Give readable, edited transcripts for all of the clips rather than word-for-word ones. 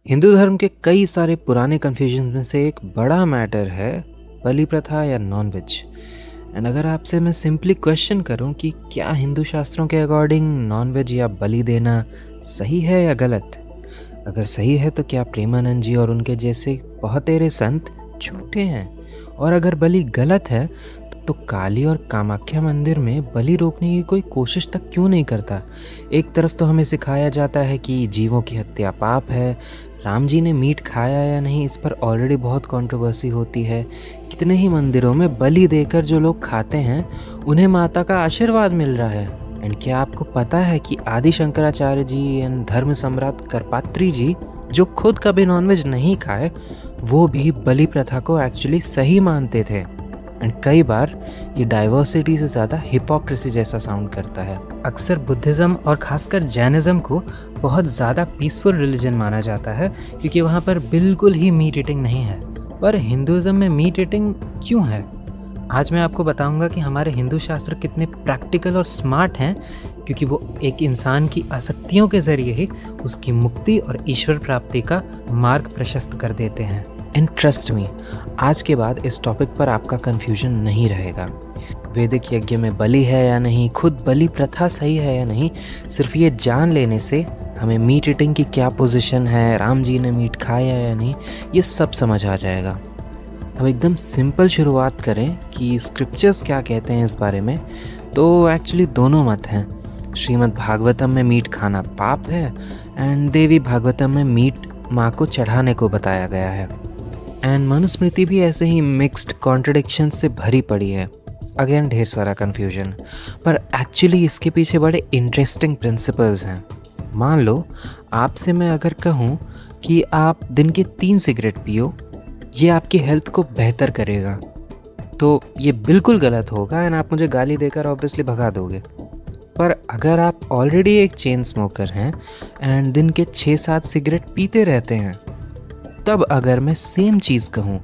हिंदू धर्म के कई सारे पुराने कन्फ्यूजन में से एक बड़ा मैटर है बलि प्रथा या नॉन वेज। एंड अगर आपसे मैं सिंपली क्वेश्चन करूं कि क्या हिंदू शास्त्रों के अकॉर्डिंग नॉन वेज या बलि देना सही है या गलत, अगर सही है तो क्या प्रेमानंद जी और उनके जैसे बहुतेरे संत झूठे हैं, और अगर बलि गलत है तो काली और कामाख्या मंदिर में बलि रोकने की कोई कोशिश तक क्यों नहीं करता। एक तरफ तो हमें सिखाया जाता है कि जीवों की हत्या पाप है, राम जी ने मीट खाया या नहीं इस पर ऑलरेडी बहुत कंट्रोवर्सी होती है। कितने ही मंदिरों में बलि देकर जो लोग खाते हैं उन्हें माता का आशीर्वाद मिल रहा है। एंड क्या आपको पता है कि आदि शंकराचार्य जी एंड धर्म सम्राट करपात्री जी जो खुद कभी नॉनवेज नहीं खाए वो भी बलि प्रथा को एक्चुअली सही मानते थे। एंड कई बार ये डाइवर्सिटी से ज़्यादा हिपोक्रेसी जैसा साउंड करता है। अक्सर बुद्धिज़्म और खासकर जैनिज़्म को बहुत ज़्यादा पीसफुल रिलीजन माना जाता है क्योंकि वहाँ पर बिल्कुल ही मीट ईटिंग नहीं है। पर हिंदुज़्म में मीट ईटिंग क्यों है? आज मैं आपको बताऊंगा कि हमारे हिंदू शास्त्र कितने प्रैक्टिकल और स्मार्ट हैं, क्योंकि वो एक इंसान की आसक्तियों के ज़रिए ही उसकी मुक्ति और ईश्वर प्राप्ति का मार्ग प्रशस्त कर देते हैं। एंड ट्रस्ट मी, आज के बाद इस टॉपिक पर आपका कन्फ्यूजन नहीं रहेगा। वैदिक यज्ञ में बलि है या नहीं, खुद बलि प्रथा सही है या नहीं, सिर्फ ये जान लेने से हमें मीट ईटिंग की क्या पोजीशन है, राम जी ने मीट खाया या नहीं, ये सब समझ आ जाएगा। हम एकदम सिंपल शुरुआत करें कि स्क्रिप्चर्स क्या कहते हैं इस बारे में, तो एक्चुअली दोनों मत हैं। श्रीमद् भागवतम में मीट खाना पाप है एंड देवी भागवतम में मीट माँ को चढ़ाने को बताया गया है। एंड मनुस्मृति भी ऐसे ही मिक्स्ड कॉन्ट्रडिक्शन से भरी पड़ी है। अगेन ढेर सारा कन्फ्यूजन, पर एक्चुअली इसके पीछे बड़े इंटरेस्टिंग प्रिंसिपल्स हैं। मान लो आपसे मैं अगर कहूँ कि आप दिन के 3 सिगरेट पियो, ये आपकी हेल्थ को बेहतर करेगा, तो ये बिल्कुल गलत होगा एंड आप मुझे गाली देकर ऑब्वियसली भगा दोगे। पर अगर आप ऑलरेडी एक चेन स्मोकर हैं एंड दिन के 6-7 सिगरेट पीते रहते हैं, तब अगर मैं सेम चीज़ कहूँ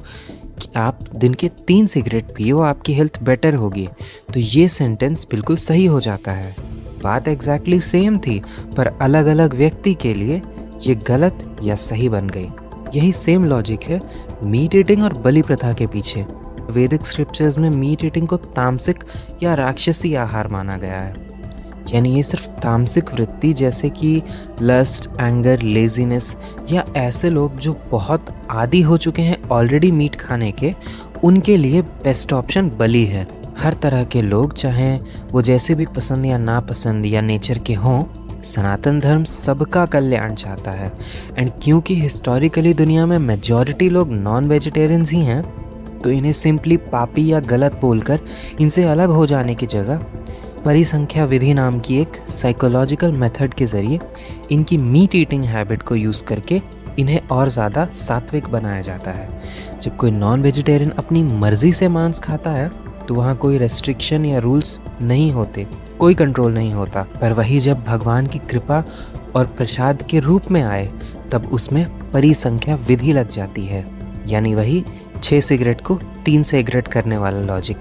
कि आप दिन के 3 सिगरेट पियो आपकी हेल्थ बेटर होगी, तो ये सेंटेंस बिल्कुल सही हो जाता है। बात एग्जैक्टली सेम थी, पर अलग अलग व्यक्ति के लिए ये गलत या सही बन गई। यही सेम लॉजिक है मीट ईटिंग और बलि प्रथा के पीछे। वैदिक स्क्रिप्चर्स में मीट ईटिंग को तामसिक या राक्षसी आहार माना गया है, यानी ये सिर्फ तामसिक वृत्ति जैसे कि लस्ट, एंगर, लेजीनेस या ऐसे लोग जो बहुत आदी हो चुके हैं ऑलरेडी मीट खाने के, उनके लिए बेस्ट ऑप्शन बलि है। हर तरह के लोग, चाहे वो जैसे भी पसंद या नापसंद या नेचर के हों, सनातन धर्म सबका कल्याण चाहता है। एंड क्योंकि हिस्टोरिकली दुनिया में मेजॉरिटी लोग नॉन वेजिटेरियंस ही हैं, तो इन्हें सिंपली पापी या गलत बोलकर इनसे अलग हो जाने की जगह परिसंख्या विधि नाम की एक साइकोलॉजिकल मेथड के ज़रिए इनकी मीट ईटिंग हैबिट को यूज़ करके इन्हें और ज़्यादा सात्विक बनाया जाता है। जब कोई नॉन वेजिटेरियन अपनी मर्ज़ी से मांस खाता है तो वहाँ कोई रेस्ट्रिक्शन या रूल्स नहीं होते, कोई कंट्रोल नहीं होता। पर वही जब भगवान की कृपा और प्रसाद के रूप में आए तब उसमें परिसंख्या विधि लग जाती है, यानी वही 6 सिगरेट को 3 सिगरेट करने वाला लॉजिक।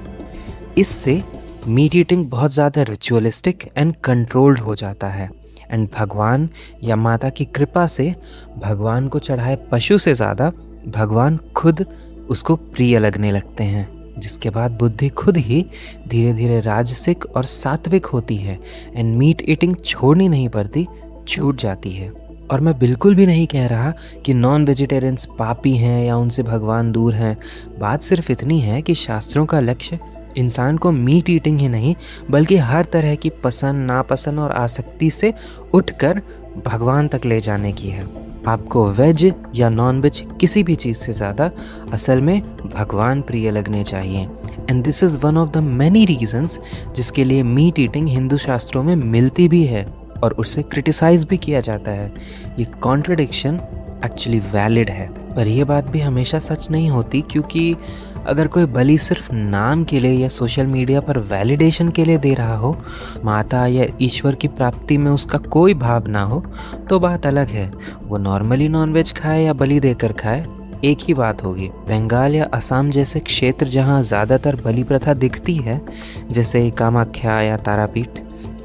इससे मीट ईटिंग बहुत ज़्यादा रिचुअलिस्टिक एंड कंट्रोल्ड हो जाता है। एंड भगवान या माता की कृपा से भगवान को चढ़ाए पशु से ज़्यादा भगवान खुद उसको प्रिय लगने लगते हैं, जिसके बाद बुद्धि खुद ही धीरे धीरे राजसिक और सात्विक होती है एंड मीट ईटिंग छोड़नी नहीं पड़ती, छूट जाती है। और मैं बिल्कुल भी नहीं कह रहा कि नॉन वेजिटेरियंस पापी हैं या उनसे भगवान दूर हैं। बात सिर्फ इतनी है कि शास्त्रों का लक्ष्य इंसान को मीट ईटिंग ही नहीं बल्कि हर तरह की पसंद, नापसंद और आसक्ति से उठकर भगवान तक ले जाने की है। आपको वेज या नॉन वेज किसी भी चीज़ से ज़्यादा असल में भगवान प्रिय लगने चाहिए। And this is one of the many reasons जिसके लिए मीट ईटिंग हिंदू शास्त्रों में मिलती भी है और उससे क्रिटिसाइज भी किया जाता है। ये कॉन्ट्रडिक्शन एक्चुअली वैलिड है, पर यह बात भी हमेशा सच नहीं होती, क्योंकि अगर कोई बलि सिर्फ नाम के लिए या सोशल मीडिया पर वैलिडेशन के लिए दे रहा हो, माता या ईश्वर की प्राप्ति में उसका कोई भाव ना हो, तो बात अलग है। वो नॉर्मली नॉनवेज खाए या बलि देकर खाए, एक ही बात होगी। बंगाल या असम जैसे क्षेत्र जहाँ ज़्यादातर बलि प्रथा दिखती है, जैसे कामाख्या या तारापीठ,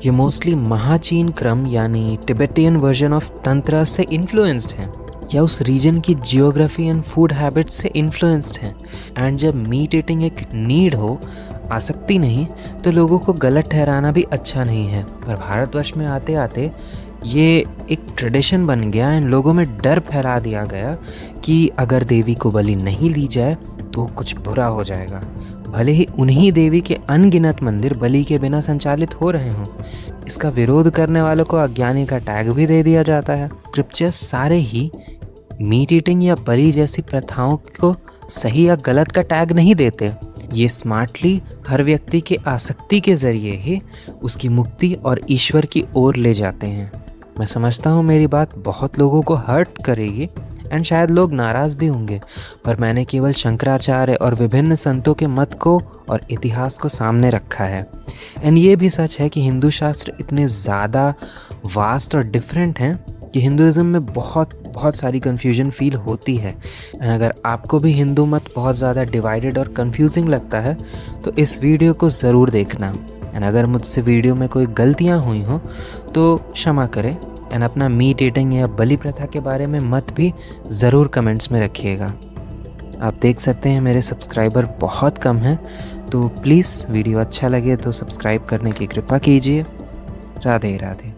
ये मोस्टली महाचीन क्रम यानी टिबेटियन वर्जन ऑफ तंत्र से इन्फ्लुएंस्ड हैं। या उस रीजन की जियोग्राफी एंड फूड हैबिट्स से इन्फ्लुएंस्ड हैं। एंड जब मीट ईटिंग एक नीड हो, आसक्ति नहीं, तो लोगों को गलत ठहराना भी अच्छा नहीं है। पर भारतवर्ष में आते आते ये एक ट्रेडिशन बन गया एंड लोगों में डर फैला दिया गया कि अगर देवी को बलि नहीं ली जाए तो कुछ बुरा हो जाएगा, भले ही उन्हीं देवी के अनगिनत मंदिर बलि के बिना संचालित हो रहे हों। इसका विरोध करने वालों को अज्ञानी का टैग भी दे दिया जाता है। स्क्रिप्चर्स सारे ही मीट ईटिंग या बलि जैसी प्रथाओं को सही या गलत का टैग नहीं देते। ये स्मार्टली हर व्यक्ति के आसक्ति के जरिए ही उसकी मुक्ति और ईश्वर की ओर ले जाते हैं। मैं समझता हूँ मेरी बात बहुत लोगों को हर्ट करेगी एंड शायद लोग नाराज़ भी होंगे, पर मैंने केवल शंकराचार्य और विभिन्न संतों के मत को और इतिहास को सामने रखा है। एंड ये भी सच है कि हिंदू शास्त्र इतने ज़्यादा वास्ट और डिफरेंट हैं कि हिंदुज़म में बहुत सारी कन्फ्यूजन फील होती है। एंड अगर आपको भी हिंदू मत बहुत ज़्यादा डिवाइडेड और कंफ्यूजिंग लगता है तो इस वीडियो को ज़रूर देखना। एंड अगर मुझसे वीडियो में कोई गलतियाँ हुई हों तो क्षमा करें। एंड अपना मीट ईटिंग या बलि प्रथा के बारे में मत भी ज़रूर कमेंट्स में रखिएगा। आप देख सकते हैं मेरे सब्सक्राइबर बहुत कम हैं, तो प्लीज़ वीडियो अच्छा लगे तो सब्सक्राइब करने की कृपा कीजिए। राधे राधे।